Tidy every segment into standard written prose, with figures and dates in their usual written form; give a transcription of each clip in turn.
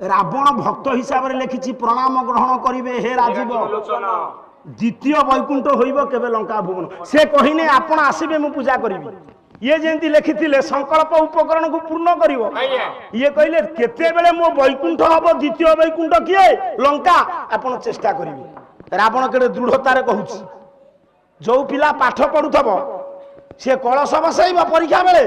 रावण भक्त हिसाब से लिखी प्रणाम ग्रहण करेंगे हे राजीव द्वितीय वैकुंठ होइब केबे लंका भुवन से कहिने आपण आसीबे मु पूजा करिवि ये जेंती लिखिथिले संकल्प उपकरण को पूर्ण करिवो ये कहले केते बेले मो वैकुंठ हबो द्वितीय वैकुंठ किए लंका आपण चेष्टा करिवि रावण केडे दृढ़तार कहूछि जो पिला पाठ पढुथबो से कलश बसैब परीक्षा बेले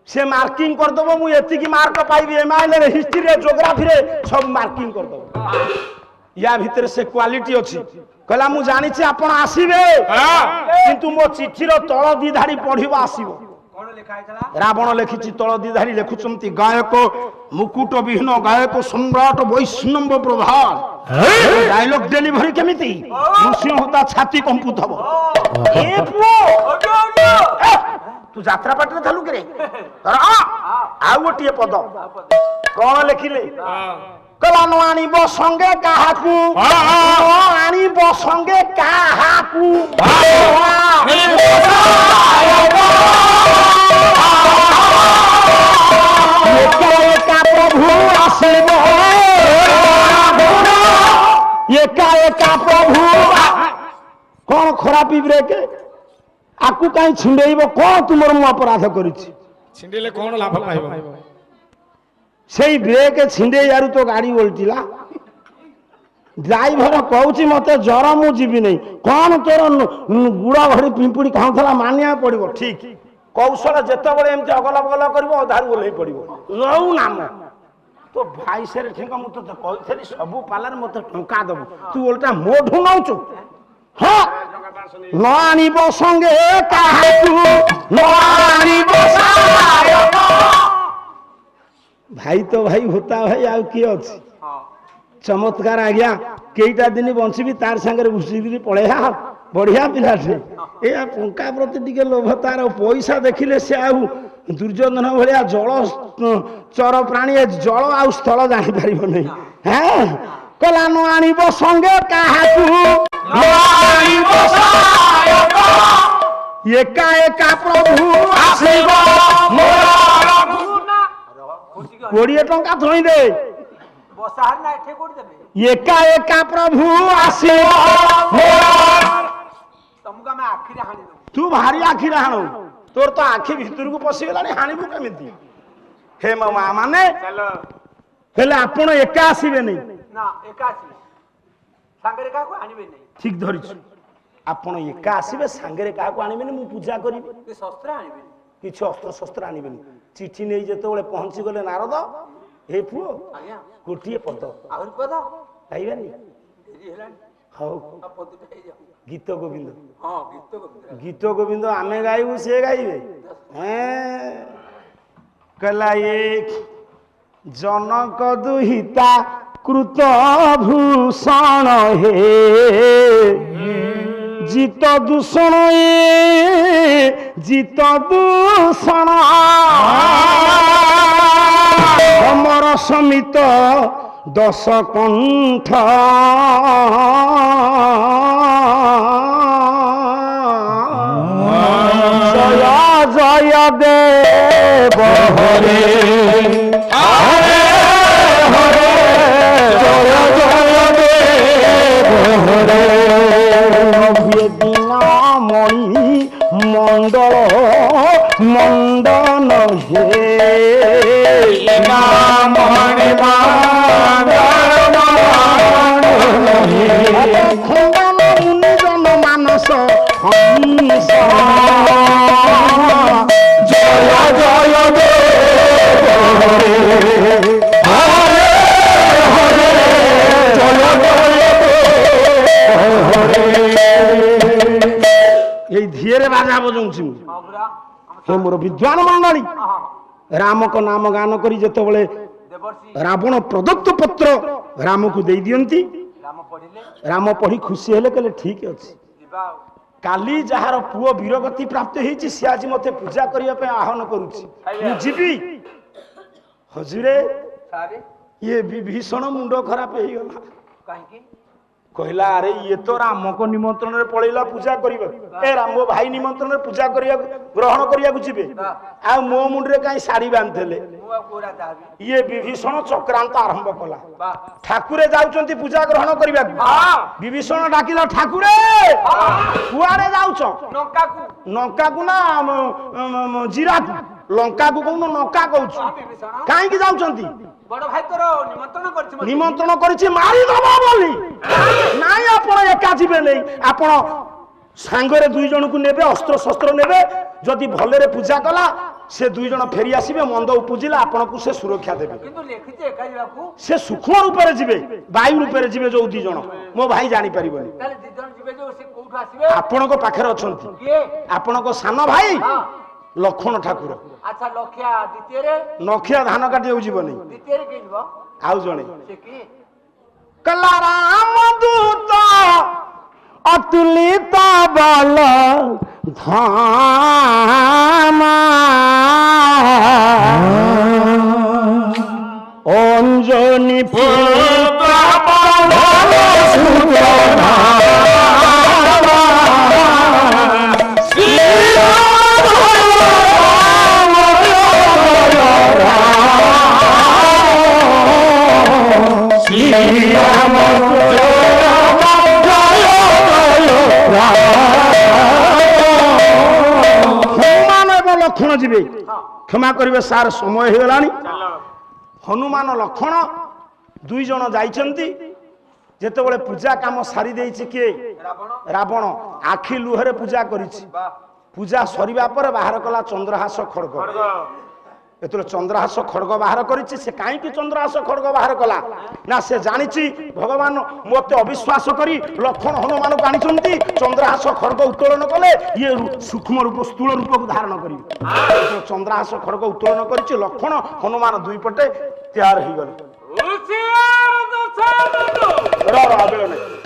से मार्किंग कर दबो मु एतिकी मार्क पाइबि एमआईएल रे हिस्ट्री रे ज्योग्राफी रे सब मार्किंग कर दबो या भीतर से क्वालिटी अछि कहला मु जानि छी आपण आसीबे किंतु मो चिट्ठी रो तळ दी धाड़ी पढिबो आसीबो कोन लिखा हैतला रावण लिखिछि तळ दी धाड़ी लिखुचंती गायक मुकुट विहीन गायक सम्राट वैष्णव प्रभात डायलॉग डिलीवरी केमिति मुसिंह होता छाती कंपुथबो ए पुओ तू यात्रा पाटरे थालु करे आ गोटिए पद कोन लिखिले कला न आनिब संगे काहाकू आनिब संगे काहाकू एका प्रभु आसिब एका प्रभु कौन खराब ब्रेक आकू कहीं छिंडेब कौन तुम अपराध कर छिंडेले कौन लाभ पाइब से ब्रेक छिंडे यार तो गाड़ी ओल्टिला ड्राइवर कहूँ मत जर मु जीवी नहीं कौन तोर गुड़ घड़ी पिंपुड़ी खाऊला मानिया पड़ो ठीक कौशल जिते एमती अगल बगल कर अधारू ओल्ल पड़ो रहू नाम तो भाई से ठीक मुझे कही सबू पालार मत टंका दबू तू ओल्टा मोठू नौचु हाँ न आनिब संगे भाई तो भाई होता भाई आउ किए अच्छी चमत्कार आज्ञा कईटा दिन बंचबी तार सांगे घुषिकी पड़े बढ़िया पिलाटे या टंका प्रति टिके लोभ तार पैसा देखिले से आउ दुर्योधन भाया जल चर प्राणी जल आउ स्थल जापर नहीं हाँ कला न आनिब संगे एका एका प्रभु आसिब 20 टंका थोई दे एका एका प्रभु आसिब तू भारी आखि हाणु तोर तो आखि भीतर को पशिगला हाणीबू केमिति हे मामा माने हेले आपण एका आसीबे नहीं ना एका आसीबे सांगरे का को आनिबे नहीं ठीक धरिछु आपण एका आसीबे सांगरे का को आनिबे नहीं मु पूजा करिबे कि शस्त्र आनिबे किछ अस्त्र शस्त्र आनिबे नहीं चिठी नै जेते बेले पहुंची गले नारद हे पुओ आज्ञा कोटिए पद आहुर पद आइबे नहीं देरी हेलानी हाउ पद पे जाऊ गीत गोविंद हां गीत गोविंद आमे गाइबू से गाइबे हैं कला एक जनक दुहिता कृत भूषण हे जित दूषण जित दूषण अमर समित 10 कंठ जय जय देव हरे मंडल मंडन हे जन मानस हंस जय जय धीरे बाजा बजाऊँ हे मोर विद्वान मंडली राम को नाम गान करी जेते बळे रावण प्रदत्त पत्र राम को दे दियंती राम पढ़ी खुशी हेले कहले ठीक अछि काली जहार पुओ वीरगति प्राप्त हेछि से आज मते पूजा करिया पे आह्वान करूछि मु जीवी हजूरे ये विभीषण मुंड खराब हे गला काहे कि କହିଲା ଆରେ ଇଏ ତ ରାମଙ୍କ ନିମନ୍ତ୍ରଣରେ ପଳେଇଲା ପୂଜା କରିବାକୁ ଏ ରାମ ଭାଇ ନିମନ୍ତ୍ରଣରେ ପୂଜା କରିବାକୁ ଗ୍ରହଣ କରିବାକୁ ଯିବେ ଆଉ ମୋ ମୁଣ୍ଡରେ କାହିଁ ଶାଢୀ ବାନ୍ଧିଥିଲେ ଇଏ ବିଭୀଷଣ ଚକ୍ରାନ୍ତ ଆରମ୍ଭ କଲା ଠାକୁରେ ଯାଉଛନ୍ତି ପୂଜା ଗ୍ରହଣ କରିବାକୁ ବିଭୀଷଣ ଡାକିଲା ଠାକୁରେ କୁଆଡେ ଯାଉଛ ଲଙ୍କାକୁ ନା ଜିରାକୁ ଲଙ୍କାକୁ କହୁନ ଲଙ୍କା କହୁଛୁ କାହିଁକି ଯାଉଛନ୍ତି ନିମନ୍ତ୍ରଣ କରିଛି ମାରିଦବ ବୋଲି ନାଇଁ ଆପଣ ଏକା ଯିବେ ନେଇ ଆପଣ ସାଙ୍ଗରେ 2 ଜଣକୁ ନେବେ ଅସ୍ତ୍ର ଶସ୍ତ୍ର ନେବେ ଯଦି ଭଲରେ ପୂଜା କଲା ସେ 2 ଜଣ ଫେରି ଆସିବେ ମନ୍ଦ ଉପୁଜିଲା ଆପଣଙ୍କୁ ସେ ସୁରକ୍ଷା ଦେବେ ସେ ସୂକ୍ଷ୍ମ ରୂପରେ ଯିବେ ବାୟୁ ରୂପରେ ଯିବେ ଯୋଉ 2 ଜଣ ମୋ ଭାଇ ଜାଣିପାରିବନି ଆପଣଙ୍କ ପାଖରେ ଅଛନ୍ତି ଆପଣଙ୍କ ସାନ ଭାଇ ଲକ୍ଷ୍ମଣ ଠାକୁର ନଖିଆ ଧାନ କାଟିବାକୁ ଯିବନି ଆଉ ଜଣେ କଲା ରାମ ଦୂତ ଅତୁଲିତ ବଲ ଧାମା অঞ্জনী লক্ষণ যাবে ক্ষমা করবে সার সময় হয়ে গলানি হনুমান লক্ষণ 2 জন যাইছন্তি যেতবেলে পূজা কাম সারি দেইছে কে রাবণ আখি লুহরে পূজা করিছি পূজা সরিবা পরে বাহার কলা চন্দ্রহাস খড়গ এতলে চন্দ্রহাস খড়গ বাহার করিছি সে কাইকি চন্দ্রহাস খড়গ বাহার কলা না সে জানিছি ভগবান মতে অবিশ্বাস করি লক্ষণ হনুমান আনিছন্তি চন্দ্রহাস খড়গ উত্তোলন কলে ইয়ে সূক্ষ্ম রূপ স্থূল রূপক ধারণ করিবে চন্দ্রহাস খড়গ উত্তোলন করিছি লক্ষণ হনুমান 2 পটে তৈয়ার হই গলে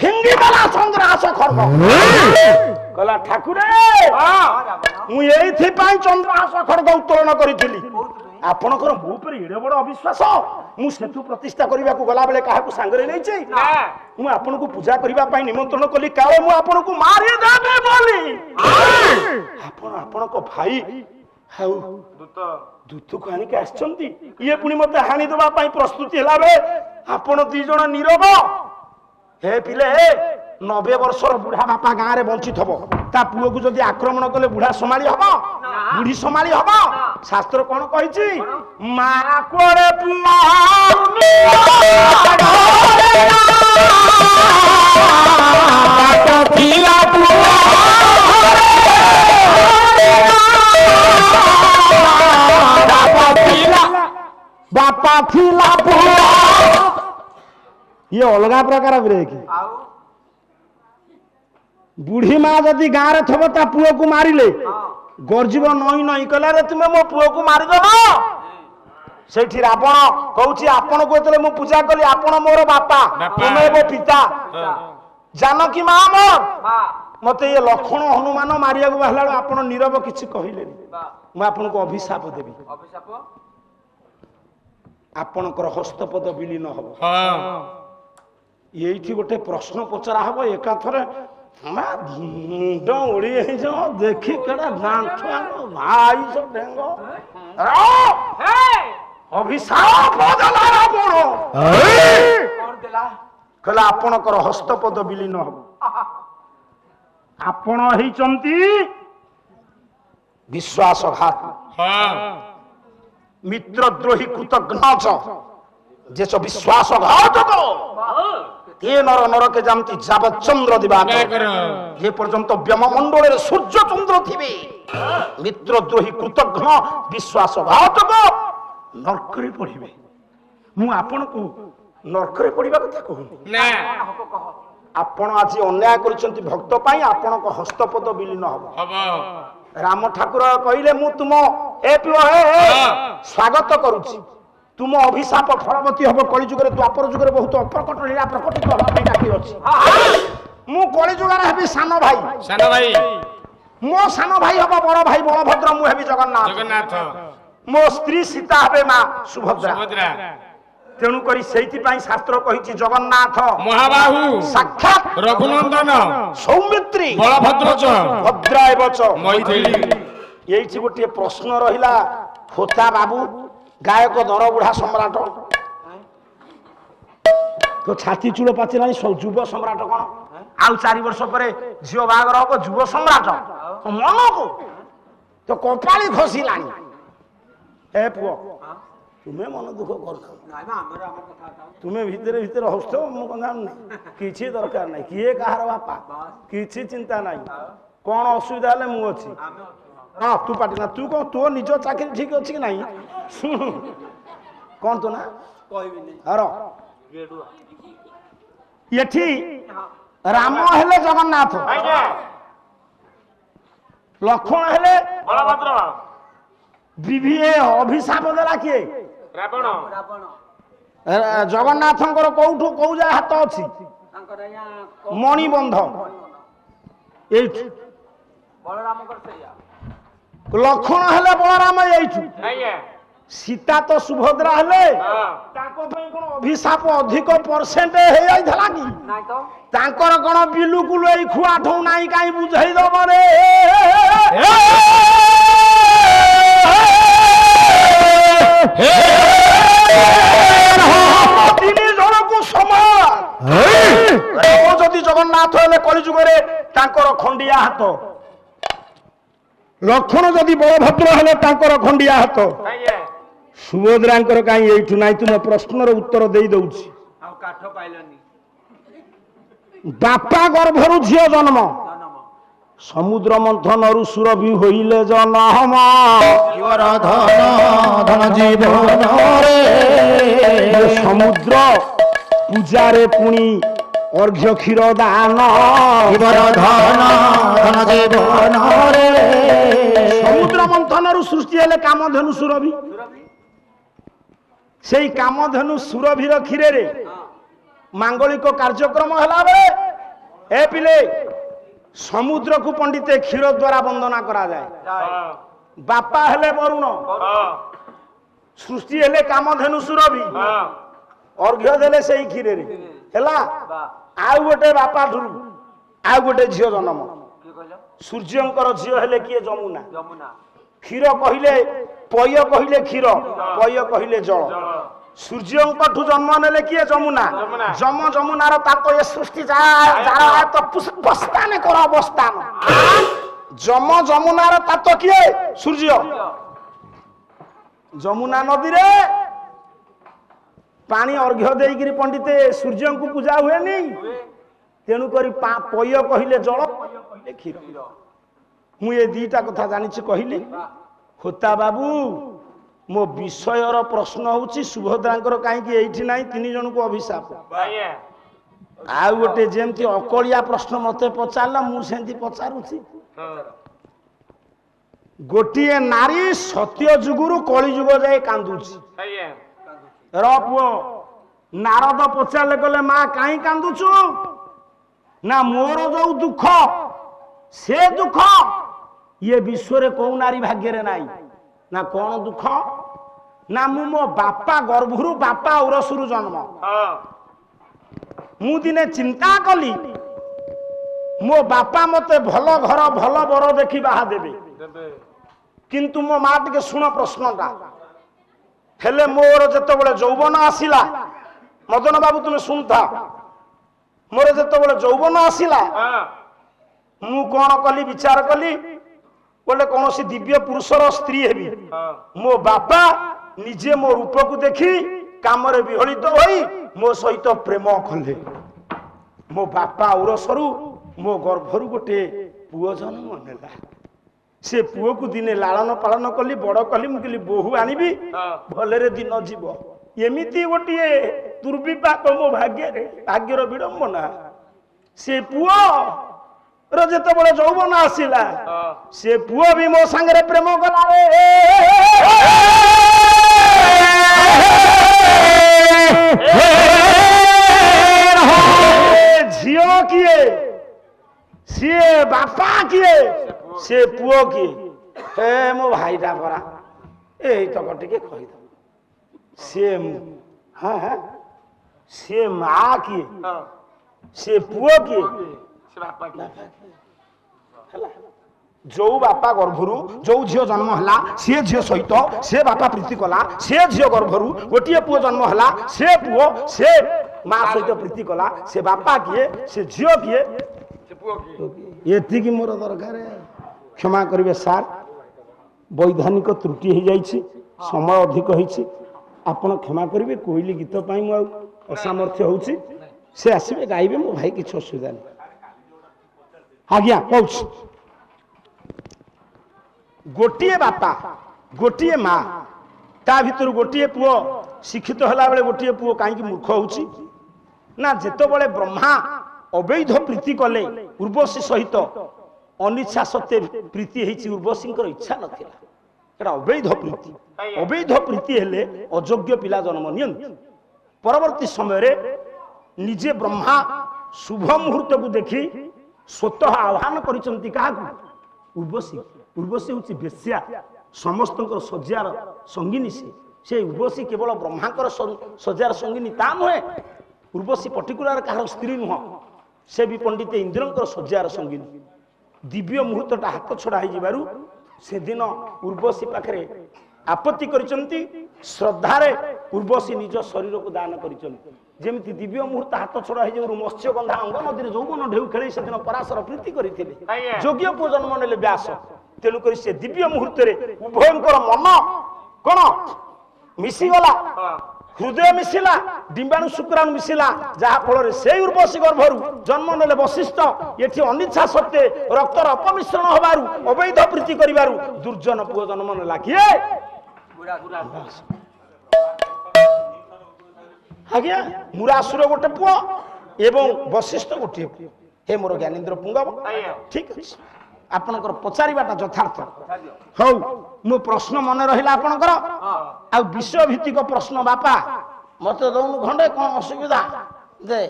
ফিঙ্গি গলা চন্দ্রহাস খড়গ কলা ঠাকুরে মু এইথি পাই চন্দ্রহাস খড়গ উত্তোলন করিছিলি ଆପଣଙ୍କର ମୋ ଉପରେ ଏଡେ ବଡ ଅବିଶ୍ୱାସ ମୁଁ ସେତୁ ପ୍ରତିଷ୍ଠା କରିବାକୁ ଗଲା ବେଳେ କାହାକୁ ସାଙ୍ଗରେ ନେଇଛି ମୁଁ ଆପଣଙ୍କୁ ପୂଜା କରିବା ପାଇଁ ନିମନ୍ତ୍ରଣ କଲି କାଳେ ମୁଁ ଆପଣଙ୍କୁ ମାରିଦେବି ବୋଲି ଆପଣ ଆପଣଙ୍କ ଭାଇ ଆଉ ଦୂତକୁ ଆଣିକି ଆସିଛନ୍ତି ଇଏ ପୁଣି ମତେ ହାଣି ଦେବା ପାଇଁ ପ୍ରସ୍ତୁତି ହେଲା ବେଳେ ଆପଣ 2 ଜଣ ନୀରବ ହେ ପିଲେ 90 ବର୍ଷର ବୁଢା ବାପା ଗାଁରେ ବଞ୍ଚିଥବ ତା ପୁଅକୁ ଯଦି ଆକ୍ରମଣ କଲେ ବୁଢା ସମ୍ଭାଳି ହବ ବୁଢୀ ସମ୍ଭାଳି ହବ ଶାସ୍ତ୍ର କଣ କହିଛି ମା କୋରେ ପୁଅ ବାପା ଥିଲା ପୁଅ ଇଏ ଅଲଗା ପ୍ରକାର ବ୍ରେକ୍ ବୁଢୀ ମା ଯଦି ଗାଁରେ ଥବ ତା ପୁଅକୁ ମାରିଲେ ଗର୍ଜିବ ନଈ ନଈ କଲାରେ ତୁମେ ମୋ ପୁଅକୁ ମାରିଦବ ସେଇଠି ରାବଣ କହୁଛି ଆପଣଙ୍କୁ ଯେତେବେଳେ ମୁଁ ପୂଜା କଲି ଆପଣ ମୋର ବାପା ତୁମେ ମୋ ପିତା ଜାନକୀ ମା ମୋର ମତେ ଇଏ ଲକ୍ଷ୍ମଣ ହନୁମାନ ମାରିବାକୁ ବାହାରିଲା ବେଳକୁ ଆପଣ ନୀରବ କିଛି କହିଲେନି ମୁଁ ଆପଣଙ୍କୁ ଅଭିଶାପ ଦେବି ଆପଣଙ୍କର ହସ୍ତପଦ ବିଲୀନ ହବ ଏଇଠି ଗୋଟେ ପ୍ରଶ୍ନ ପଚରା ହବ ଏକାଥରେ ମୁଣ୍ଡ ଉଡି ହେଇଯିବ ଦେଖି କେଡେ ଭାଇ ଢେଙ୍ଗ ଅଭିଶାପ ଦେଲା ରାବଣ କହିଲା ଆପଣଙ୍କର ହସ୍ତପଦ ବିଲୀନ ହବ ଆପଣ ହେଇଛନ୍ତି ବିଶ୍ୱାସଘାତ ମିତ୍ରଦ୍ରୋହୀ କୃତଘ୍ନ ଯେ ବିଶ୍ୱାସଘାତକ ଏ ନର ନରକେ ଯାନ୍ତି ଯାବତ ଚନ୍ଦ୍ର ଦିବାକର ଯେ ପର୍ଯ୍ୟନ୍ତ ବ୍ଯୋମମଣ୍ଡଳରେ ସୂର୍ଯ୍ୟ ଚନ୍ଦ୍ର ଥିବେ ମିତ୍ରଦ୍ରୋହୀ କୃତଘ୍ନ ବିଶ୍ୱାସଘାତକ ନରକରେ ପଡ଼ିବେ ମୁଁ ଆପଣଙ୍କୁ ନରକରେ ପଡ଼ିବା କଥା କହୁନି ଆପଣ ଆଜି ଅନ୍ୟାୟ କରିଛନ୍ତି ଭକ୍ତ ପାଇଁ ଆପଣଙ୍କ ହସ୍ତପଦ ବିଲୀନ ହବ ରାମ ଠାକୁର କହିଲେ ମୁଁ ତୁମ ସ୍ୱାଗତ କରୁଛି ତୁମ ଅଭିଶାପ ଫଳବତୀ ହବ କଳିଯୁଗରେ ଦ୍ୱାପର ଯୁଗରେ ବହୁତ ଅପ୍ରକଟ ଲୀଳା ପ୍ରକଟିତ ହେବା ପାଇଁ ଡାକି ଅଛି ମୁଁ କଳିଯୁଗରେ ହେବି ସାନ ଭାଇ ମୋ ସାନ ଭାଇ ହବ ବଡ ଭାଇ ବଳଭଦ୍ର ମୁଁ ହେବି ଜଗନ୍ନାଥ ମୋ ସ୍ତ୍ରୀ ସୀତା ହେବେ ମା ସୁଭଦ୍ରା ତେଣୁକରି ସେଇଥିପାଇଁ ଶାସ୍ତ୍ର କହିଛି ଜଗନ୍ନାଥ ମହାବାହୁ ସାକ୍ଷାତ ରଘୁନନ୍ଦନ ସୌମିତ୍ରୀ ବଳଭଦ୍ର ଚ ଭଦ୍ରାୟ ବଚ ମୈଥିଳୀ। ଏଇଠି ଗୋଟିଏ ପ୍ରଶ୍ନ ରହିଲା ହୋତା ବାବୁ ଗାୟକ ଦରବୁଢା ସମ୍ରାଟ ତ ଛାତି ଚୂଳ ପାଚିଲାଣି ଯୁବ ସମ୍ରାଟ କଣ ଆଉ 4 ବର୍ଷ ପରେ ଝିଅ ବାହାଘର ହବ ଯୁବ ସମ୍ରାଟ ମନକୁ ତ କପାଳି ଖସିଲାଣି। ଏ ପୁଅ ତୁମେ ମନ ଦୁଃଖ କରୁଛ ତୁମେ ଭିତରେ ଭିତରେ ହସୁଥିବ ମୁଁ କଣ ଜାଣୁନି କିଛି ଦରକାର ନାହିଁ କିଏ କାହାର ବାପା କିଛି ଚିନ୍ତା ନାହିଁ କଣ ଅସୁବିଧା ହେଲେ ମୁଁ ଅଛି। ହଁ ତୁ ପାଟି ନା ତୁ କଣ ତୋ ନିଜ ଚାକିରି ଠିକ ଅଛି କି ନାହିଁ ଶୁଣୁ କଣ ତୁ ନା ଏଠି ରାମ ହେଲେ ଜଗନ୍ନାଥ ଲକ୍ଷ୍ମଣ ହେଲେ ବଳଭଦ୍ର ଅଭିଶାପ ଦେଲା କିଏ ରାବଣ ଜଗନ୍ନାଥଙ୍କର କୋଉଠୁ କୋଉ ଯାଏ ହାତ ଅଛି ମଣିବନ୍ଧ ଏଇଠୁ ଲକ୍ଷ୍ମଣ ହେଲେ ବଳରାମ ଏଇଠୁ ସୀତା ତ ସୁଭଦ୍ରା ହେଲେ ତାଙ୍କ ପାଇଁ କଣ ଅଭିଶାପ ଅଧିକ ପରସେଣ୍ଟ ହେଇଯାଇଥିଲା କି ତାଙ୍କର କଣ ବିଲୁକୁଲ ଏଇ ଖୁଆଠୁ ନାହିଁ କାହିଁ ବୁଝେଇ ଦବ ରେ ତିନି ଜଣକୁ ସମାନ ଯଦି ଜଗନ୍ନାଥ ହେଲେ କଳିଯୁଗରେ ତାଙ୍କର ଖଣ୍ଡିଆ ହାତ ଲକ୍ଷ୍ମଣ ଯଦି ବଳଭଦ୍ର ହେଲେ ତାଙ୍କର ଖଣ୍ଡିଆ ହାତ ସୁଭଦ୍ରାଙ୍କର କାହିଁ ଏଇଠୁ ନାହିଁ ତୁମ ପ୍ରଶ୍ନର ଉତ୍ତର ଦେଇ ଦଉଛି ବାପା ଗର୍ଭରୁ ଝିଅ ଜନ୍ମ ସମୁଦ୍ର ମନ୍ଥନରୁ ସୁରଭି ହୋଇଲେ ଜନମ ସମୁଦ୍ର ପୂଜାରେ ପୁଣି ଅର୍ଘ୍ୟ କ୍ଷୀର ଦାନ ସମୁଦ୍ର ମନ୍ଥନରୁ ସୃଷ୍ଟି ହେଲେ କାମଧେନୁ ସୁରଭି ସେଇ କାମଧେନୁ ସୁରଭିର କ୍ଷୀରରେ ମାଙ୍ଗଳିକ କାର୍ଯ୍ୟକ୍ରମ ହେଲା ବେଳେ ଏ ପିଲେ ସମୁଦ୍ରକୁ ପଣ୍ଡିତେ କ୍ଷୀର ଦ୍ୱାରା ବନ୍ଦନା କରାଯାଏ ବାପା ହେଲେ ବରୁଣ ସୃଷ୍ଟି ହେଲେ କାମଧେନୁ ସୁରଭି ଅର୍ଘ୍ୟ ଦେଲେ ସେଇ କ୍ଷୀରରେ ହେଲା ଆଉ ଗୋଟେ ବାପା ଠୁରୁ ଆଉ ଗୋଟେ ଝିଅ ଜନ୍ମ ସୂର୍ଯ୍ୟଙ୍କର ଝିଅ ହେଲେ କିଏ ଯମୁନା କ୍ଷୀର କହିଲେ ପୟ କହିଲେ କ୍ଷୀର ପୟ କହିଲେ ଜଳ ସୂର୍ଯ୍ୟଙ୍କଠୁ ଜନ୍ମ ନେଲେ କିଏ ଯମୁନା ଯମୁନାର ତାତ ଏ ସୃଷ୍ଟି ବସ୍ତାନେ କର ବସ୍ତାନ ଯମୁନାର ତାତ କିଏ ସୂର୍ଯ୍ୟ ଯମୁନା ନଦୀରେ ପାଣି ଅର୍ଘ୍ୟ ଦେଇକିରି ପଣ୍ଡିତେ ସୂର୍ଯ୍ୟଙ୍କୁ ପୂଜା ହୁଏନି ତେଣୁକରି ପୟ କହିଲେ ଜଳ କହିଲେ କ୍ଷୀର ମୁଁ ଏ ଦିଟା କଥା ଜାଣିଛି କହିଲି ହୋତା ବାବୁ ମୋ ବିଷୟର ପ୍ରଶ୍ନ ହଉଛି ସୁଭଦ୍ରାଙ୍କର କାହିଁକି ଏଇଠି ନାହିଁ 3 ଜଣଙ୍କୁ ଅଭିଶାପ ଆଉ ଗୋଟେ ଯେମିତି ଅକଳିଆ ପ୍ରଶ୍ନ ମତେ ପଚାରିଲା ମୁଁ ସେମିତି ପଚାରୁଛି ଗୋଟିଏ ନାରୀ ସତ୍ୟ ଯୁଗରୁ କଳି ଯୁଗ ଯାଏ କାନ୍ଦୁଛି ର ପୁଅ ନାରଦ ପଚାରିଲେ କହିଲେ ମା କାହିଁ କାନ୍ଦୁଛୁ ନା ମୋର ଯୋଉ ଦୁଃଖ ସେ ଦୁଃଖ ଇଏ ବିଶ୍ୱରେ କୋଉ ନାରୀ ଭାଗ୍ୟରେ ନାହିଁ ନା କଣ ଦୁଃଖ ନା ମୁଁ ମୋ ବାପା ଗର୍ଭରୁ ବାପା ଉରସରୁ ଜନ୍ମ ମୁଁ ଦିନେ ଚିନ୍ତା କଲି ମୋ ବାପା ମତେ ଭଲ ଘର ଭଲ ବର ଦେଖି ବାହା ଦେବେ କିନ୍ତୁ ମୋ ମା ଟିକେ ଶୁଣ ପ୍ରଶ୍ନଟା ହେଲେ ମୋର ଯେତେବେଳେ ଯୌବନ ଆସିଲା ମଦନ ବାବୁ ତୁମେ ଶୁଣୁଥା ମୋର ଯେତେବେଳେ ଯୌବନ ଆସିଲା ମୁଁ କଣ କଲି ବିଚାର କଲି बोले कौन दिव्य पुरुषर स्त्री हेबी मो बापा निजे मो रूप को देखी काम विहलित हो मो सहित प्रेम कले मो बापा उरसरु मो गर्भरु गोटे पुओ जन्म नेला से पुओ को दिने लालन पालन कली बड़ कली मुझे बोहू आनिबी भलरे दिन जीव एमिति गोटे दुर्विपाक मो भाग्यर विडंबना से पुओ रजत बड़े यौवन आसिला से पुओ भी मो संगे प्रेम कला झियो किए सी बापा किए से पुओ किए हे मो भाईटा परा ए तक टिके कहि सी हाँ हाँ से माँ किए ହଁ से पुओ किए ସେ ବାପା କିଏ? जो बापा गर्भरू जो झील जन्म है सी झील सहित से बापा प्रीति कला से झील गर्भरू गोटे पुओ जन्म है से पुओ से माँ सहित प्रीति कला से बापा किए से झील किए ସେ ପୁଅ କିଏ? ये मोर दरकार क्षमा करेंगे सार वैधानिक त्रुटि हो जाइए समय अधिक होती आपण क्षमा करेंगे कोईली गीत पाई मु असामर्थ्य होउछि से आसबे गाइबे मो भाई किछ असुविधा नहीं आज्ञा कहूँ गोटे बापा गोटे माँ ता भीतर गोटे पुओ शिक्षित होला बेले गोटे पुओ कहीं मूर्ख होउछि ना जेतबेले ब्रह्मा अवैध प्रीति कले उर्वशी सहित अनिच्छा सत्य प्रीति होइछि उर्वशी इच्छा नथिला एटा अवैध प्रीति हेले अयोग्य पिला जन्म नियंती परवर्ती समय रे निजे ब्रह्मा शुभ मुहूर्त को देखी स्वतः आह्वान करिसंती काहाकू उर्वशी उर्वशी हूँ बेश्या समस्त शज्जार संगिनी से उर्वशी केवल ब्रह्मांकर शज्जार संगिनी ता नुहे उर्वशी पर्टिकुलर कहार स्त्री नुह से भी पंडित इंद्रंकर शज्जार संगिनी दिव्य मुहूर्तटा हाथ छड़ा हो से दिन उर्वशी पाखे आपत्ति करिसंती श्रद्धारे उर्वशी निज शरीर को दान करिसंती जेमिति दिव्य मुहूर्त हाथ छड़ा हो मत्स्य गंधा अंग नदी जौवन ढेउ खेले से दिन पराशर प्रीति करते योग्य पुओ जन्म नेले व्यास तेणुक से दिव्य मुहूर्त उभयंकर मन कौन मिशीगला हृदय मिशिला डिंबाणु शुक्राणु मिशिला जहा फल से उर्वशी गर्भरू जन्म नेले वशिष्ठ ये अनिच्छा सत्वे रक्तर अपमिश्रण हबारू अवैध प्रीति करिबारू दुर्जन पुओ जन्म नेला किए आज्ञा मुरासुर गोटे पुओ एवं वशिष्ठ गोटे पुओ हे मोर ज्ञानेन्द्र पुंगव ठीक अच्छे आपणकर पचारिबाटा यथार्थ हौ मो प्रश्न मन रहिला आपणकर आ विषय भित्तिक प्रश्न बापा मते दउनु खंडे कोन असुविधा दे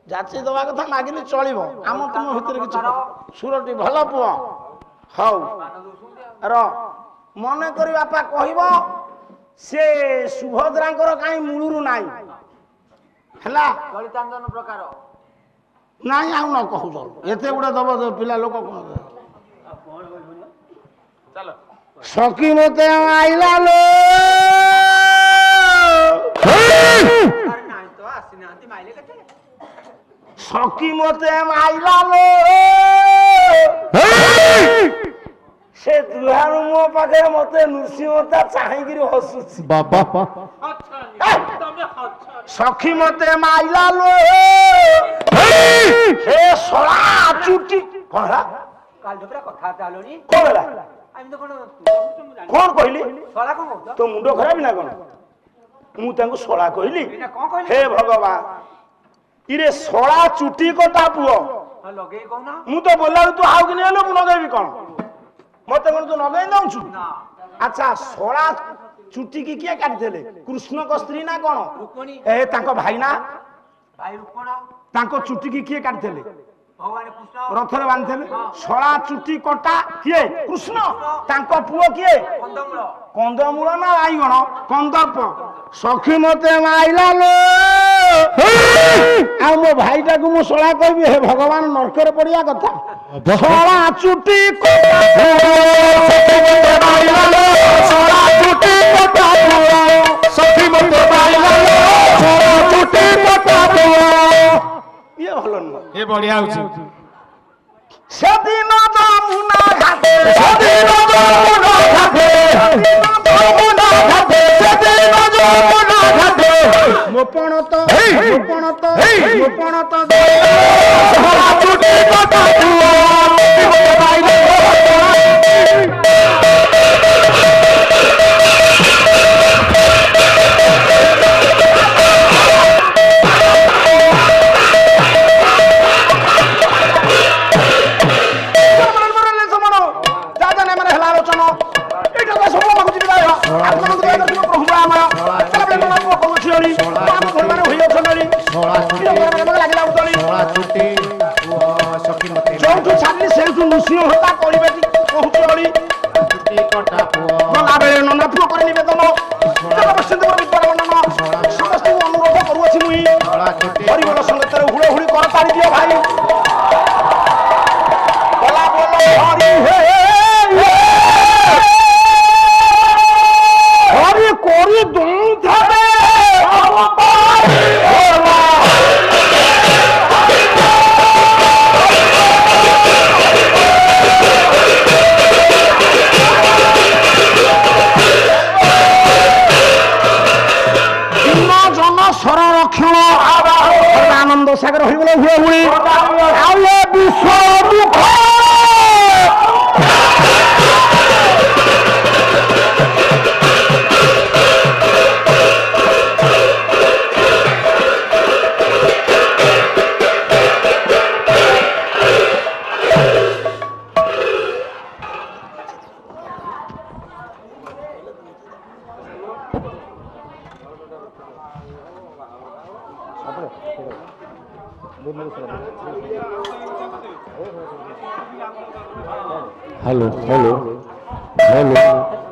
जाची दवा कथा मागिले चलिबो आम तुम भितर किछ सुरटी भलो पुओ हौ र मने करी बापा कहिबो से सुभद्रांकर काई मूलुरु नाई हला ललितांजन प्रकार नाई आउ न कहू चल एते गुडा दब पिला लोक कोन ଚାଲ सखी मते आइला लो नाही तो आसिनांती माइले कते सखी मते आइला लो से दुहार मो पाखे मते नृसिंहता चाहिगिरी हसुछि बाबा अच्छा तमे अच्छा सखी मते आइला लो हे सोळा चुटी कोला काल दुपरा कथा चालोनी कोला आमी तो कोन कोन कहली सळा कोन कहतो तो मुंडो खराब ना कोन मु तांको सोळा कहली बिना कोन कहली हे भगवान इरे सोळा चुटी कोटा पुओ लगे कहना मु तो बोला तू आउ कि नेलो मु नगेबी कोन मते कोन तू नगेई दउछु ना अच्छा सोळा चुटी की किए काटदेले कृष्ण को स्त्री ना कोन रुक्मणी ए तांको भाई ना भाई रुक्मणा तांको चुटी की किए काटदेले भगवान कृष्ण रथरे बांधले सोळा चुटी कोटा किए कृष्ण तांको पुओ किए कंदमूल कंदमूल ना आईगण कंदर्प सखी मते आइला लो आ मो भाईटा को मु सोळा कहबी हे भगवान नरकर पड़िया कथा सोळा चुटी कोटा आइला लो सोळा चुटी कोटा सखी मते आइला लो सोळा चुटी कोटा ये भलो न ଏ ବଢିଆ ହଉଛି সেদিন যমুনা ঘাটে সেদিন যমুনা ঘাটে যমুনা ঘাটে সেদিন যমুনা ঘাটে গোপন তো সোলা চুটি কথা जोठू छाड़ी सेठू नृसिंह होता करिबे कहूची ओली चुटी कटा पुओ गला बेले नंदा पुओ करे निवेदन जब बसिंद विद्वान समस्त हेलो हेलो हेलो